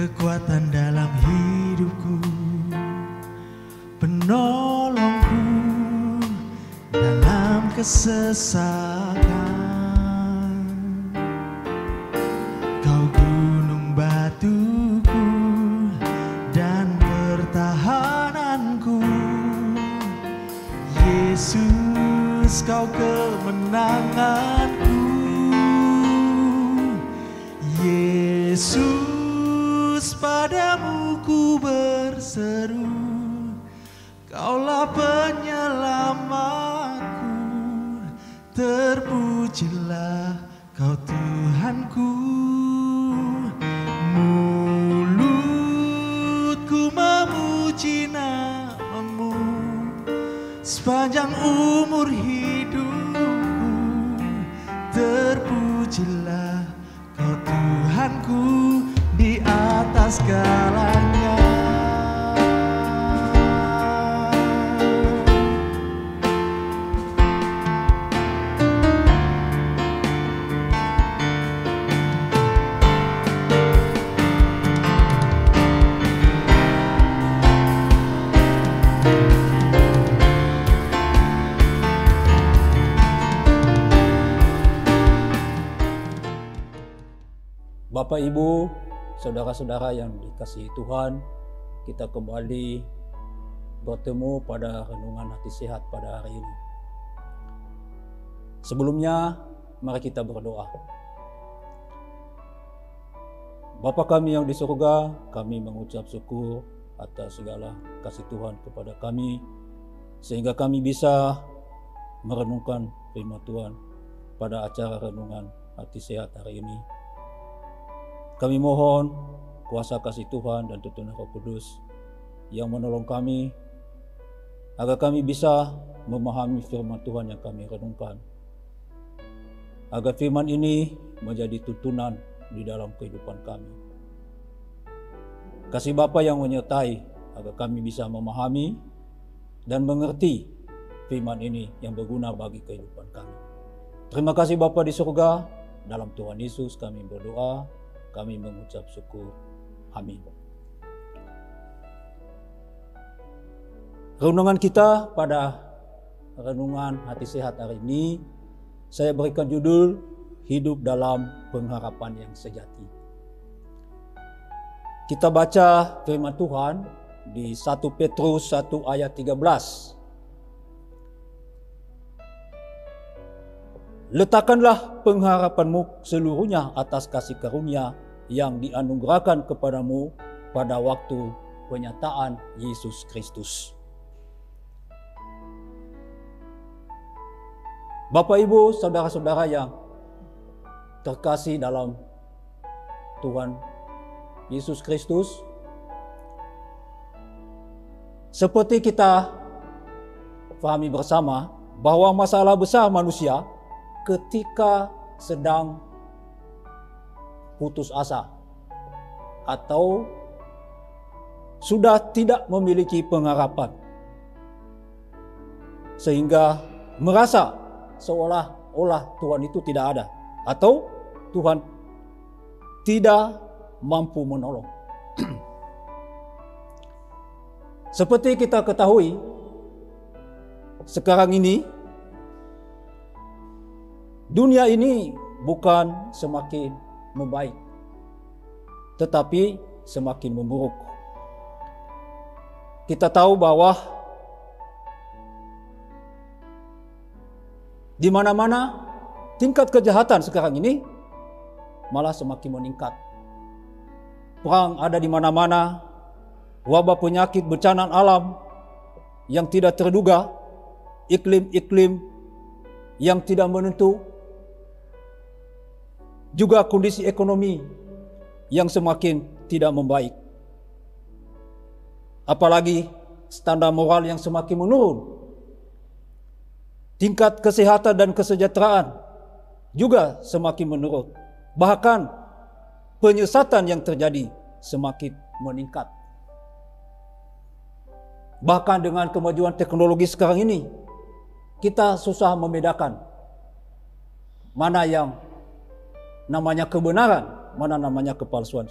kekuatan dalam hidupku, penolongku dalam kesesakan. Kau gunung batuku dan pertahananku, Yesus, kau kemenanganku. Yesus, padamu ku berseru, Kaulah penyelamatku. Terpujilah Kau Tuhanku. Mulutku memuji nama-Mu sepanjang umur hidupku. Terpujilah Kau Tuhanku di atas segalanya. Bapak, Ibu, saudara-saudara yang dikasihi Tuhan, kita kembali bertemu pada renungan hati sehat pada hari ini. Sebelumnya, mari kita berdoa. Bapa kami yang di surga, kami mengucap syukur atas segala kasih Tuhan kepada kami, sehingga kami bisa merenungkan firman Tuhan pada acara renungan hati sehat hari ini. Kami mohon kuasa kasih Tuhan dan tuntunan Roh Kudus yang menolong kami agar kami bisa memahami firman Tuhan yang kami renungkan. Agar firman ini menjadi tuntunan di dalam kehidupan kami. Kasih Bapa yang menyertai agar kami bisa memahami dan mengerti firman ini yang berguna bagi kehidupan kami. Terima kasih Bapa di surga, dalam Tuhan Yesus kami berdoa. Kami mengucap syukur. Amin. Renungan kita pada renungan hati sehat hari ini, saya berikan judul Hidup dalam Pengharapan yang Sejati. Kita baca firman Tuhan di 1 Petrus 1 ayat 13. Letakkanlah pengharapanmu seluruhnya atas kasih karunia yang dianugerahkan kepadamu pada waktu penyataan Yesus Kristus. Bapak, Ibu, saudara-saudara yang terkasih dalam Tuhan Yesus Kristus, seperti kita pahami bersama bahwa masalah besar manusia ketika sedang putus asa atau sudah tidak memiliki pengharapan, sehingga merasa seolah-olah Tuhan itu tidak ada atau Tuhan tidak mampu menolong. Seperti kita ketahui, sekarang ini dunia ini bukan semakin membaik, tetapi semakin memburuk. Kita tahu bahwa di mana-mana tingkat kejahatan sekarang ini malah semakin meningkat. Perang ada di mana-mana, wabah penyakit bencana alam yang tidak terduga, iklim-iklim yang tidak menentu, juga kondisi ekonomi yang semakin tidak membaik. Apalagi standar moral yang semakin menurun. Tingkat kesehatan dan kesejahteraan juga semakin menurun. Bahkan penyesatan yang terjadi semakin meningkat. Bahkan dengan kemajuan teknologi sekarang ini, kita susah membedakan mana yang namanya kebenaran, mana namanya kepalsuan.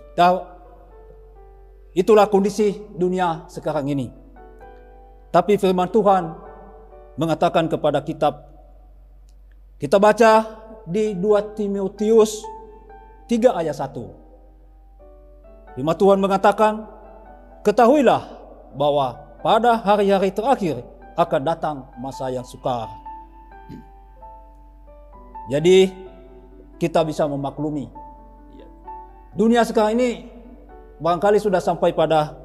Itulah kondisi dunia sekarang ini. Tapi firman Tuhan mengatakan kepada kita baca di 2 Timotius 3 ayat 1. Firman Tuhan mengatakan, ketahuilah bahwa pada hari-hari terakhir akan datang masa yang sukar. Jadi kita bisa memaklumi dunia sekarang ini barangkali sudah sampai pada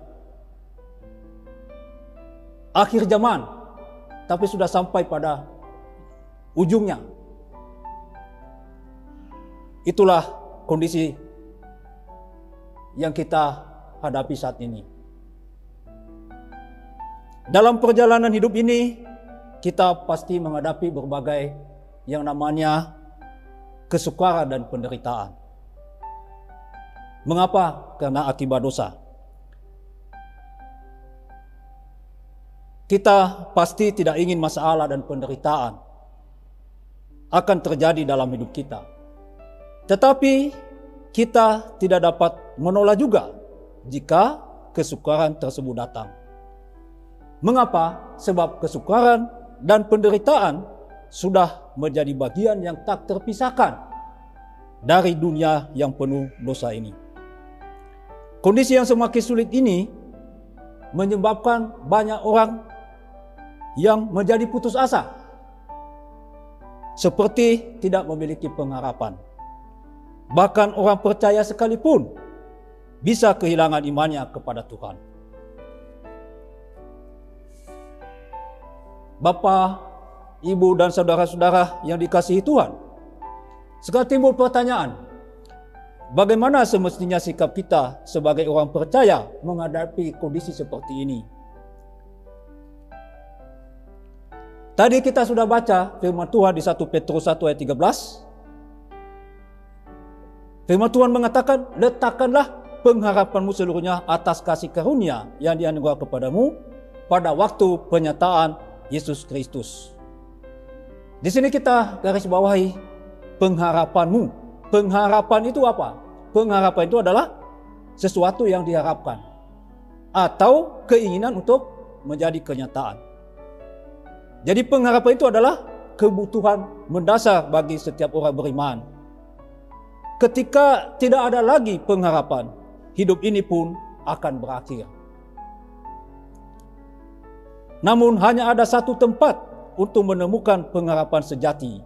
akhir zaman, tapi sudah sampai pada ujungnya. Itulah kondisi yang kita hadapi saat ini. Dalam perjalanan hidup ini, kita pasti menghadapi berbagai yang namanya kesukaran dan penderitaan. Mengapa? Karena akibat dosa. Kita pasti tidak ingin masalah dan penderitaan akan terjadi dalam hidup kita. Tetapi kita tidak dapat menolak juga jika kesukaran tersebut datang. Mengapa? Sebab kesukaran dan penderitaan sudah menjadi bagian yang tak terpisahkan dari dunia yang penuh dosa ini. Kondisi yang semakin sulit ini menyebabkan banyak orang yang menjadi putus asa, seperti tidak memiliki pengharapan. Bahkan orang percaya sekalipun bisa kehilangan imannya kepada Tuhan. Bapak, Ibu dan saudara-saudara yang dikasihi Tuhan, sekarang timbul pertanyaan, bagaimana semestinya sikap kita sebagai orang percaya menghadapi kondisi seperti ini? Tadi kita sudah baca firman Tuhan di 1 Petrus 1 ayat 13. Firman Tuhan mengatakan, letakkanlah pengharapanmu seluruhnya atas kasih karunia yang dianugerahkan kepadamu pada waktu penyataan Yesus Kristus. Di sini kita garis bawahi pengharapanmu. Pengharapan itu apa? Pengharapan itu adalah sesuatu yang diharapkan atau keinginan untuk menjadi kenyataan. Jadi pengharapan itu adalah kebutuhan mendasar bagi setiap orang beriman. Ketika tidak ada lagi pengharapan, hidup ini pun akan berakhir. Namun hanya ada satu tempat untuk menemukan pengharapan sejati.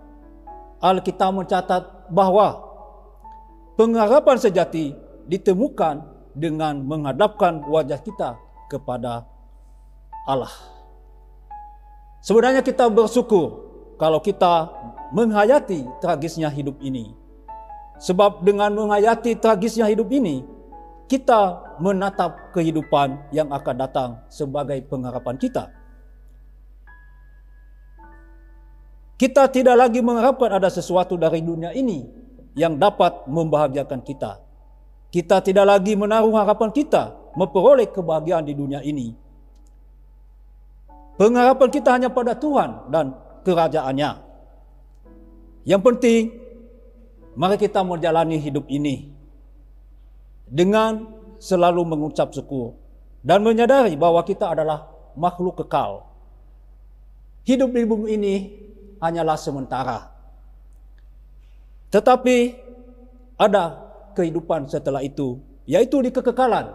Alkitab mencatat bahwa pengharapan sejati ditemukan dengan menghadapkan wajah kita kepada Allah. Sebenarnya kita bersyukur kalau kita menghayati tragisnya hidup ini. Sebab dengan menghayati tragisnya hidup ini, kita menatap kehidupan yang akan datang sebagai pengharapan kita. Kita tidak lagi mengharapkan ada sesuatu dari dunia ini yang dapat membahagiakan kita. Kita tidak lagi menaruh harapan kita memperoleh kebahagiaan di dunia ini. Pengharapan kita hanya pada Tuhan dan kerajaannya. Yang penting, mari kita menjalani hidup ini dengan selalu mengucap syukur dan menyadari bahwa kita adalah makhluk kekal. Hidup di bumi ini hanyalah sementara. Tetapi ada kehidupan setelah itu, yaitu di kekekalan,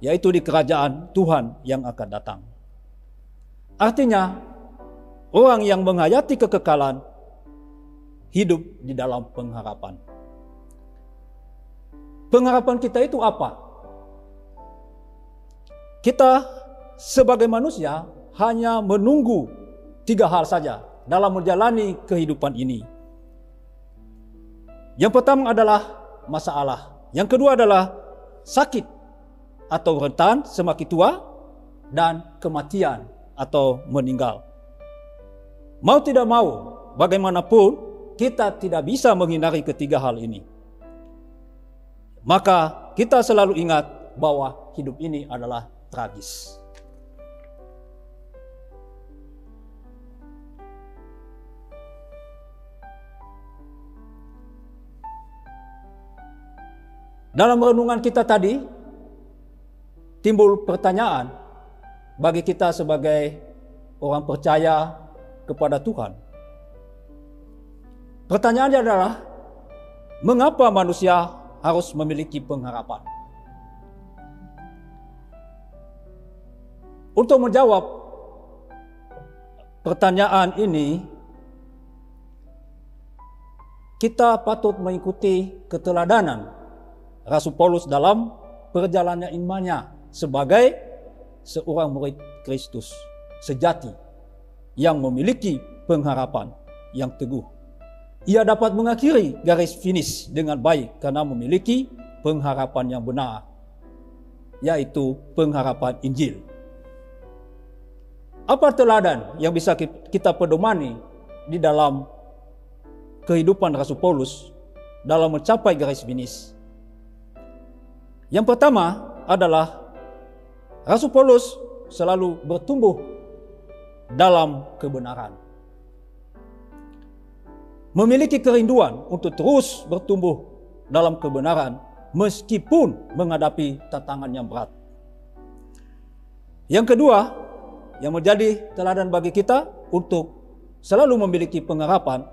yaitu di kerajaan Tuhan yang akan datang. Artinya, orang yang menghayati kekekalan hidup di dalam pengharapan. Pengharapan kita itu apa? Kita sebagai manusia hanya menunggu 3 hal saja dalam menjalani kehidupan ini. Yang pertama adalah masalah. Yang kedua adalah sakit atau rentan semakin tua, dan kematian atau meninggal. Mau tidak mau, bagaimanapun kita tidak bisa menghindari ketiga hal ini. Maka kita selalu ingat bahwa hidup ini adalah tragis. Dalam renungan kita tadi, timbul pertanyaan bagi kita sebagai orang percaya kepada Tuhan. Pertanyaannya adalah, mengapa manusia harus memiliki pengharapan? Untuk menjawab pertanyaan ini, kita patut mengikuti keteladanan Rasul Paulus dalam perjalanan imannya sebagai seorang murid Kristus sejati yang memiliki pengharapan yang teguh. Ia dapat mengakhiri garis finish dengan baik karena memiliki pengharapan yang benar, yaitu pengharapan Injil. Apa teladan yang bisa kita pedomani di dalam kehidupan Rasul Paulus dalam mencapai garis finish? Yang pertama adalah Rasul Paulus selalu bertumbuh dalam kebenaran. Memiliki kerinduan untuk terus bertumbuh dalam kebenaran meskipun menghadapi tantangan yang berat. Yang kedua, yang menjadi teladan bagi kita untuk selalu memiliki pengharapan,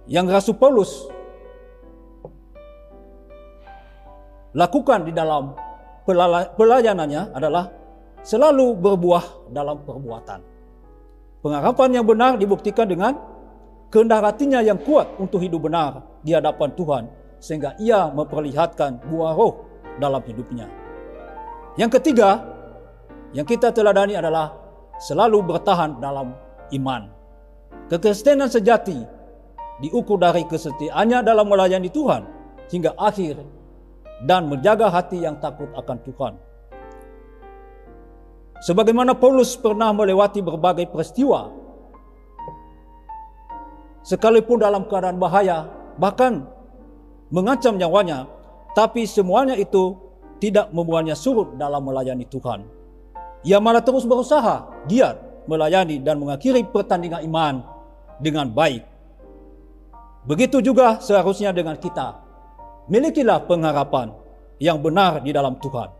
yang Rasul Paulus lakukan di dalam pelayanannya adalah selalu berbuah dalam perbuatan. Pengharapan yang benar dibuktikan dengan kehendak hatinya yang kuat untuk hidup benar di hadapan Tuhan, sehingga ia memperlihatkan buah roh dalam hidupnya. Yang ketiga, yang kita teladani adalah selalu bertahan dalam iman. Kekristenan sejati diukur dari kesetiaannya dalam melayani Tuhan hingga akhir dan menjaga hati yang takut akan Tuhan. Sebagaimana Paulus pernah melewati berbagai peristiwa, sekalipun dalam keadaan bahaya, bahkan mengancam nyawanya, tapi semuanya itu tidak membuatnya surut dalam melayani Tuhan. Ia malah terus berusaha giat melayani dan mengakhiri pertandingan iman dengan baik. Begitu juga seharusnya dengan kita. Milikilah pengharapan yang benar di dalam Tuhan.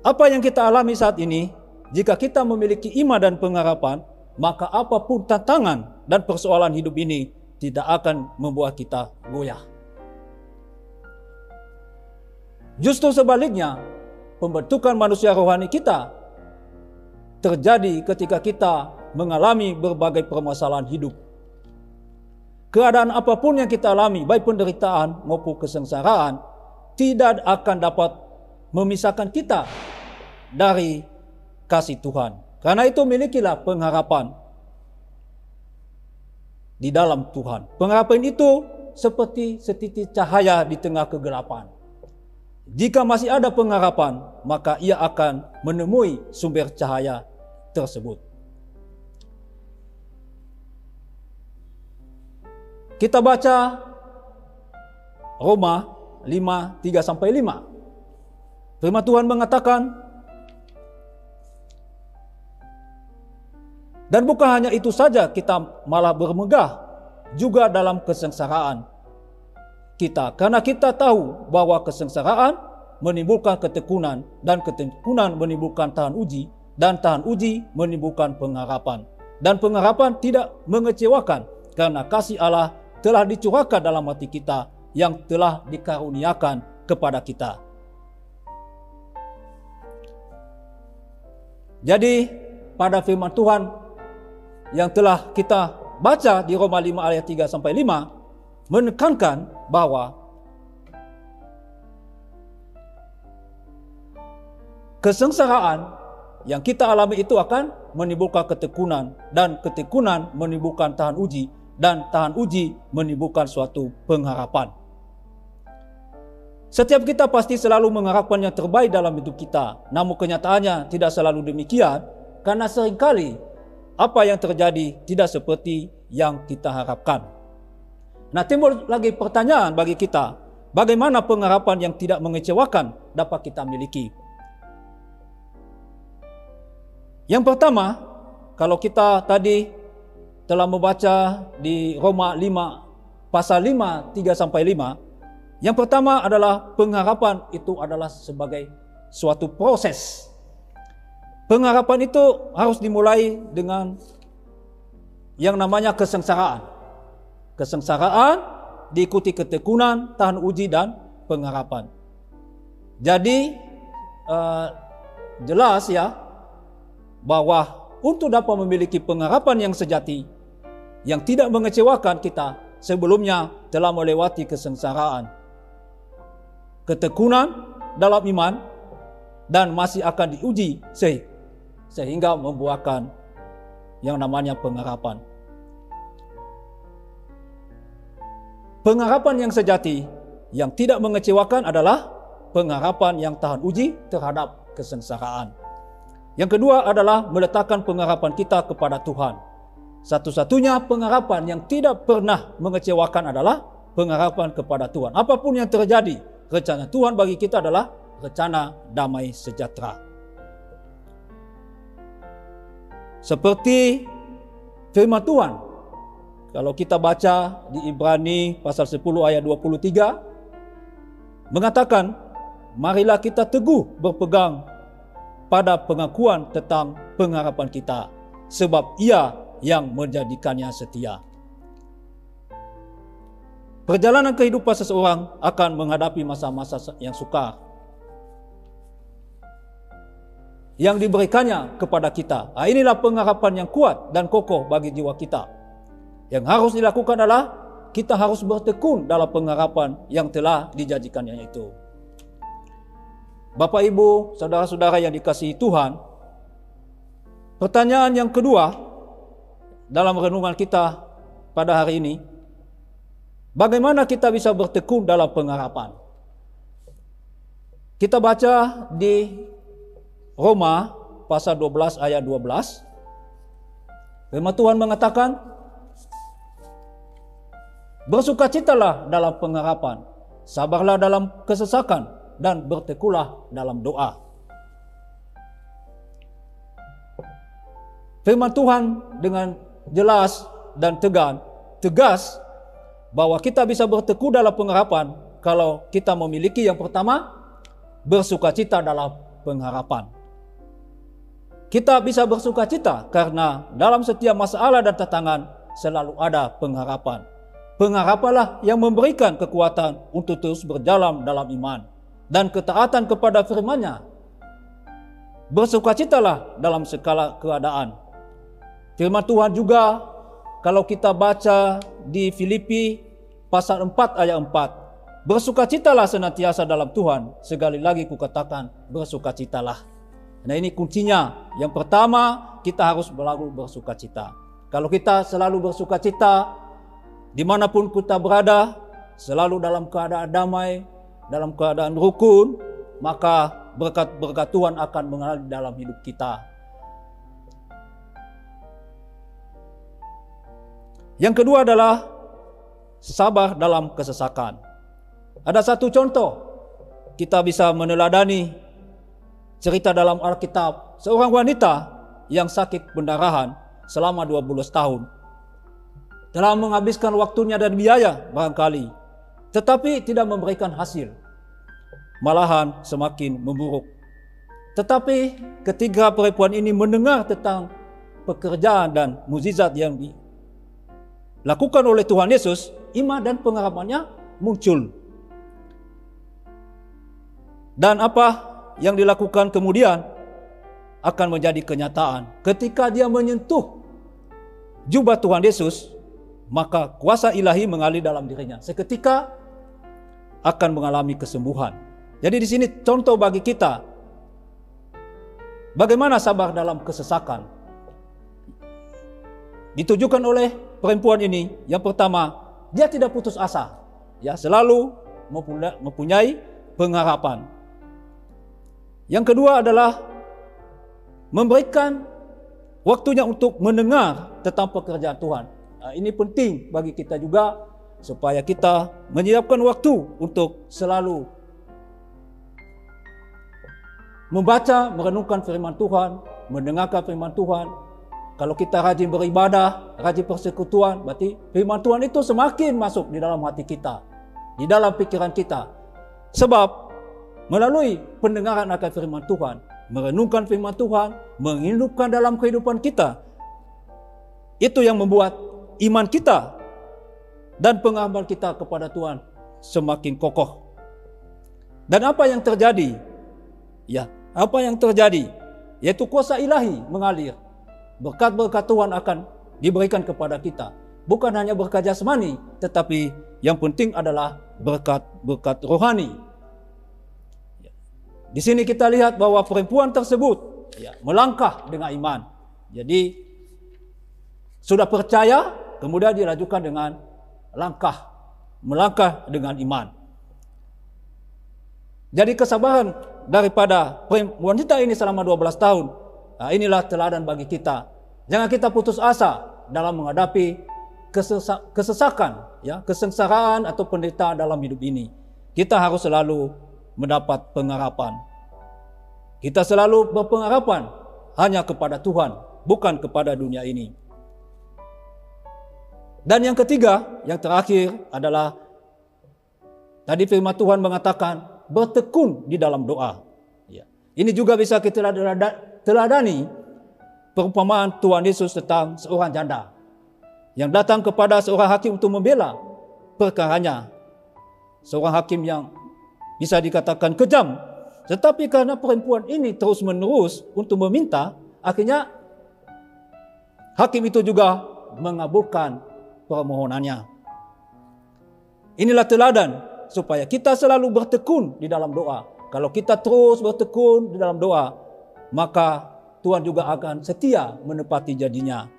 Apa yang kita alami saat ini, jika kita memiliki iman dan pengharapan, maka apapun tantangan dan persoalan hidup ini tidak akan membuat kita goyah. Justru sebaliknya, pembentukan manusia rohani kita terjadi ketika kita mengalami berbagai permasalahan hidup. Keadaan apapun yang kita alami, baik penderitaan maupun kesengsaraan, tidak akan dapat memisahkan kita dari kasih Tuhan. Karena itu milikilah pengharapan di dalam Tuhan. Pengharapan itu seperti setitik cahaya di tengah kegelapan. Jika masih ada pengharapan, maka ia akan menemui sumber cahaya tersebut. Kita baca Roma 5:3-5. Firman Tuhan mengatakan, dan bukan hanya itu saja, kita malah bermegah juga dalam kesengsaraan kita. Karena kita tahu bahwa kesengsaraan menimbulkan ketekunan, dan ketekunan menimbulkan tahan uji, dan tahan uji menimbulkan pengharapan. Dan pengharapan tidak mengecewakan, karena kasih Allah telah dicurahkan dalam hati kita yang telah dikaruniakan kepada kita. Jadi pada firman Tuhan yang telah kita baca di Roma 5 ayat 3-5 menekankan bahwa kesengsaraan yang kita alami itu akan menimbulkan ketekunan, dan ketekunan menimbulkan tahan uji, dan tahan uji menimbulkan suatu pengharapan. Setiap kita pasti selalu mengharapkan yang terbaik dalam hidup kita. Namun kenyataannya tidak selalu demikian, karena seringkali apa yang terjadi tidak seperti yang kita harapkan. Nah, timbul lagi pertanyaan bagi kita, bagaimana pengharapan yang tidak mengecewakan dapat kita miliki? Yang pertama, kalau kita tadi telah membaca di Roma 5 pasal 5 3-5, Yang pertama adalah pengharapan itu adalah sebagai suatu proses. Pengharapan itu harus dimulai dengan yang namanya kesengsaraan. Kesengsaraan diikuti ketekunan, tahan uji, dan pengharapan. Jadi jelas ya bahwa untuk dapat memiliki pengharapan yang sejati yang tidak mengecewakan kita, sebelumnya telah melewati kesengsaraan, ketekunan dalam iman, dan masih akan diuji sehingga membuahkan yang namanya pengharapan. Pengharapan yang sejati yang tidak mengecewakan adalah pengharapan yang tahan uji terhadap kesengsaraan. Yang kedua adalah meletakkan pengharapan kita kepada Tuhan. Satu-satunya pengharapan yang tidak pernah mengecewakan adalah pengharapan kepada Tuhan. Apapun yang terjadi, rencana Tuhan bagi kita adalah rencana damai sejahtera. Seperti firman Tuhan, kalau kita baca di Ibrani pasal 10 ayat 23, mengatakan, marilah kita teguh berpegang pada pengakuan tentang pengharapan kita, sebab Ia yang menjadikannya setia. Perjalanan kehidupan seseorang akan menghadapi masa-masa yang sukar yang diberikannya kepada kita. Inilah pengharapan yang kuat dan kokoh bagi jiwa kita. Yang harus dilakukan adalah kita harus bertekun dalam pengharapan yang telah dijanjikannya itu. Bapak, Ibu, saudara-saudara yang dikasihi Tuhan, pertanyaan yang kedua dalam renungan kita pada hari ini, bagaimana kita bisa bertekun dalam pengharapan? Kita baca di Roma pasal 12 ayat 12. Firman Tuhan mengatakan, bersukacitalah dalam pengharapan, sabarlah dalam kesesakan, dan bertekunlah dalam doa. Firman Tuhan dengan jelas dan tegas bahwa kita bisa bertekun dalam pengharapan kalau kita memiliki yang pertama, bersukacita dalam pengharapan. Kita bisa bersukacita karena dalam setiap masalah dan tantangan selalu ada pengharapan. Pengharapanlah yang memberikan kekuatan untuk terus berjalan dalam iman dan ketaatan kepada firman-Nya. Bersukacitalah dalam segala keadaan. Firman Tuhan juga kalau kita baca di Filipi pasal 4 ayat 4. Bersukacitalah senantiasa dalam Tuhan. Sekali lagi kukatakan, bersukacitalah. Nah, ini kuncinya. Yang pertama, kita harus selalu bersukacita. Kalau kita selalu bersukacita, dimanapun kita berada, selalu dalam keadaan damai, dalam keadaan rukun, maka berkat-berkat Tuhan akan mengalir dalam hidup kita. Yang kedua adalah sabar dalam kesesakan. Ada satu contoh, kita bisa meneladani cerita dalam Alkitab, seorang wanita yang sakit pendarahan selama 12 tahun. Telah menghabiskan waktunya dan biaya barangkali, tetapi tidak memberikan hasil. Malahan semakin memburuk. Tetapi ketika perempuan ini mendengar tentang pekerjaan dan mukjizat yang dilakukan oleh Tuhan Yesus, iman dan pengharapannya muncul. Dan apa yang dilakukan kemudian akan menjadi kenyataan. Ketika dia menyentuh jubah Tuhan Yesus, maka kuasa ilahi mengalir dalam dirinya. Seketika akan mengalami kesembuhan. Jadi di sini contoh bagi kita bagaimana sabar dalam kesesakan. Ditujukan oleh perempuan ini, yang pertama, dia tidak putus asa, ya, selalu mempunyai pengharapan. Yang kedua adalah memberikan waktunya untuk mendengar tentang pekerjaan Tuhan. Nah, ini penting bagi kita juga supaya kita menyiapkan waktu untuk selalu membaca, merenungkan firman Tuhan, mendengarkan firman Tuhan. Kalau kita rajin beribadah, rajin persekutuan, berarti firman Tuhan itu semakin masuk di dalam hati kita. di dalam pikiran kita. Sebab melalui pendengaran akan firman Tuhan, merenungkan firman Tuhan, menghidupkan dalam kehidupan kita, itu yang membuat iman kita dan pengakuan kita kepada Tuhan semakin kokoh. Dan apa yang terjadi? Ya, apa yang terjadi? Yaitu kuasa ilahi mengalir. Berkat-berkat Tuhan akan diberikan kepada kita. Bukan hanya berkat jasmani, tetapi yang penting adalah berkat-berkat rohani. Di sini kita lihat bahwa perempuan tersebut melangkah dengan iman. Jadi sudah percaya, kemudian dilanjutkan dengan melangkah dengan iman. Jadi kesabaran daripada wanita ini selama 12 tahun, inilah teladan bagi kita. Jangan kita putus asa dalam menghadapi kesesakan, kesengsaraan atau penderitaan dalam hidup ini. Kita harus selalu mendapat pengharapan. Kita selalu berpengharapan hanya kepada Tuhan, bukan kepada dunia ini. Dan yang ketiga, yang terakhir adalah tadi firman Tuhan mengatakan bertekun di dalam doa. Ini juga bisa kita teladani perumpamaan Tuhan Yesus tentang seorang janda yang datang kepada seorang hakim untuk membela perkaranya. Seorang hakim yang bisa dikatakan kejam, tetapi karena perempuan ini terus menerus untuk meminta, akhirnya hakim itu juga mengabulkan permohonannya. Inilah teladan supaya kita selalu bertekun di dalam doa. Kalau kita terus bertekun di dalam doa, maka Tuhan juga akan setia menepati janjinya.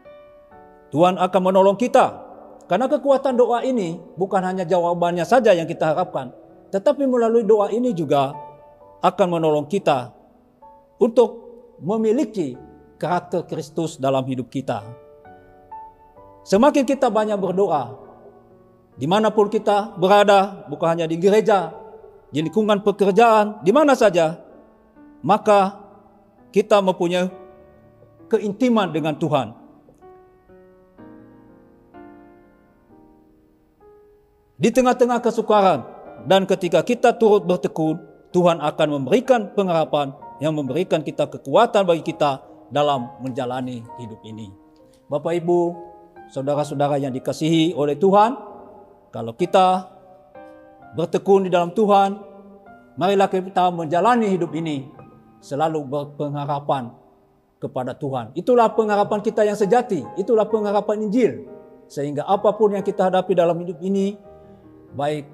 Tuhan akan menolong kita. Karena kekuatan doa ini bukan hanya jawabannya saja yang kita harapkan, tetapi melalui doa ini juga akan menolong kita untuk memiliki karakter Kristus dalam hidup kita. Semakin kita banyak berdoa, dimanapun kita berada, bukan hanya di gereja, di lingkungan pekerjaan, di mana saja, maka kita mempunyai keintiman dengan Tuhan. Di tengah-tengah kesukaran dan ketika kita turut bertekun, Tuhan akan memberikan pengharapan yang memberikan kita kekuatan bagi kita dalam menjalani hidup ini. Bapak Ibu, saudara-saudara yang dikasihi oleh Tuhan, kalau kita bertekun di dalam Tuhan, marilah kita menjalani hidup ini selalu berpengharapan kepada Tuhan. Itulah pengharapan kita yang sejati, itulah pengharapan Injil. Sehingga apapun yang kita hadapi dalam hidup ini, baik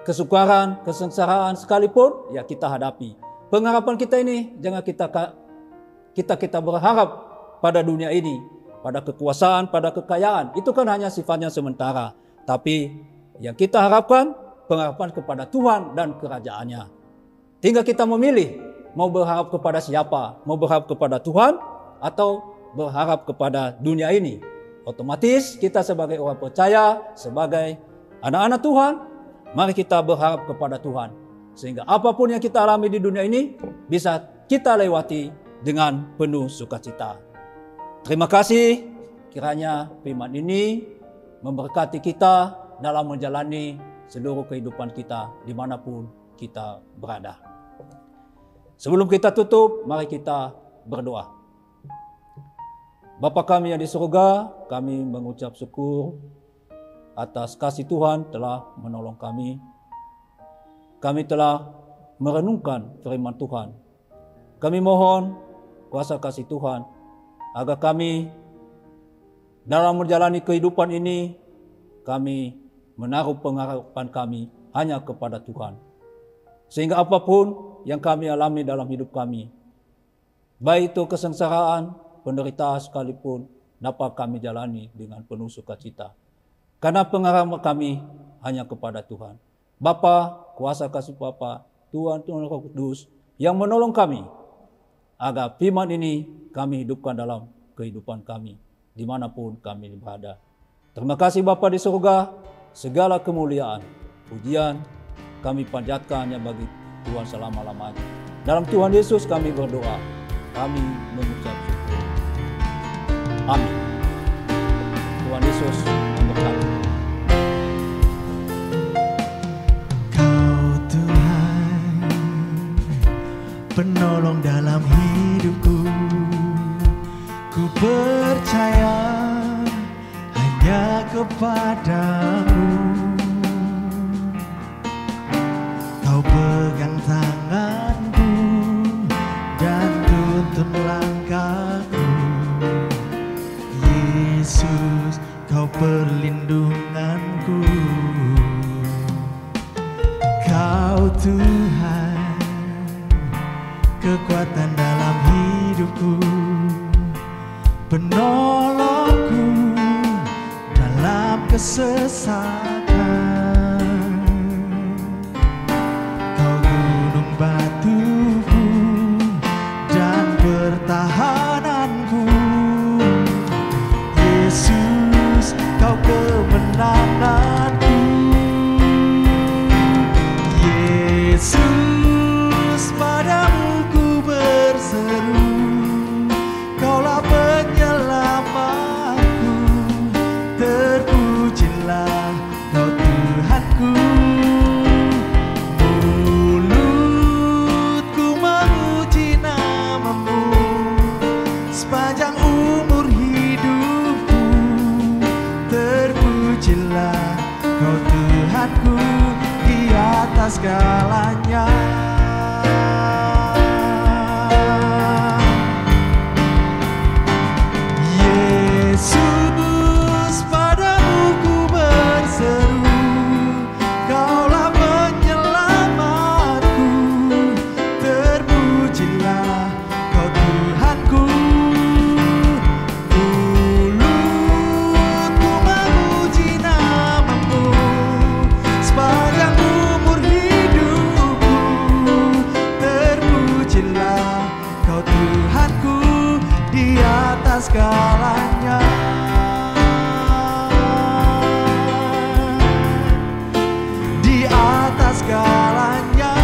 kesukaran, kesengsaraan sekalipun, ya kita hadapi. Pengharapan kita ini jangan kita berharap pada dunia ini, pada kekuasaan, pada kekayaan. Itu kan hanya sifatnya sementara. Tapi yang kita harapkan, pengharapan kepada Tuhan dan kerajaannya. Tinggal kita memilih, mau berharap kepada siapa? Mau berharap kepada Tuhan atau berharap kepada dunia ini? Otomatis kita sebagai orang percaya, sebagai anak-anak Tuhan, mari kita berharap kepada Tuhan. Sehingga apapun yang kita alami di dunia ini bisa kita lewati dengan penuh sukacita. Terima kasih, kiranya firman ini memberkati kita dalam menjalani seluruh kehidupan kita dimanapun kita berada. Sebelum kita tutup, mari kita berdoa. Bapa kami yang di surga, kami mengucap syukur atas kasih Tuhan telah menolong kami. Kami telah merenungkan firman Tuhan. Kami mohon kuasa kasih Tuhan agar kami dalam menjalani kehidupan ini, kami menaruh pengharapan kami hanya kepada Tuhan. Sehingga apapun yang kami alami dalam hidup kami, baik itu kesengsaraan, penderitaan sekalipun, dapat kami jalani dengan penuh sukacita. Karena pengharapan kami hanya kepada Tuhan. Bapa, kuasa kasih Bapa, Tuhan Roh Kudus yang menolong kami agar firman ini kami hidupkan dalam kehidupan kami dimanapun kami berada. Terima kasih Bapa di surga, segala kemuliaan, pujian kami panjatkan hanya bagi Tuhan selama-lamanya. Dalam Tuhan Yesus kami berdoa, kami mengucap syukur. Amin. Tuhan Yesus memberkati. percaya hanya kepadamu. Kau pegang tanganku dan tuntun langkahku. Yesus, kau perlindunganku. Kau Tuhan, kekuatan dalam hidupku, penolongku dalam kesesatan. Kau gunung batuku dan pertahananku. Yesus, kau kemenanganku. Yesus, padamu ku berseru, Kaulah penyelamatku. Terpujilah Kau Tuhanku. Mulutku memuji namamu sepanjang umur hidupku. Terpujilah Kau Tuhanku di atas segalanya. Yesus, padamu ku berseru, Kaulah penyelamatku. Terpujilah Kau Tuhanku. Mulutku memuji namamu sepanjang umur hidupku. Terpujilah Kau Tuhanku di atas segalanya. Di atas segalanya.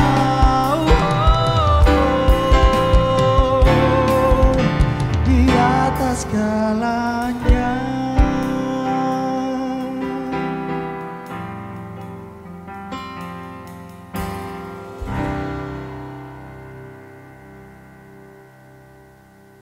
Di atas segalanya.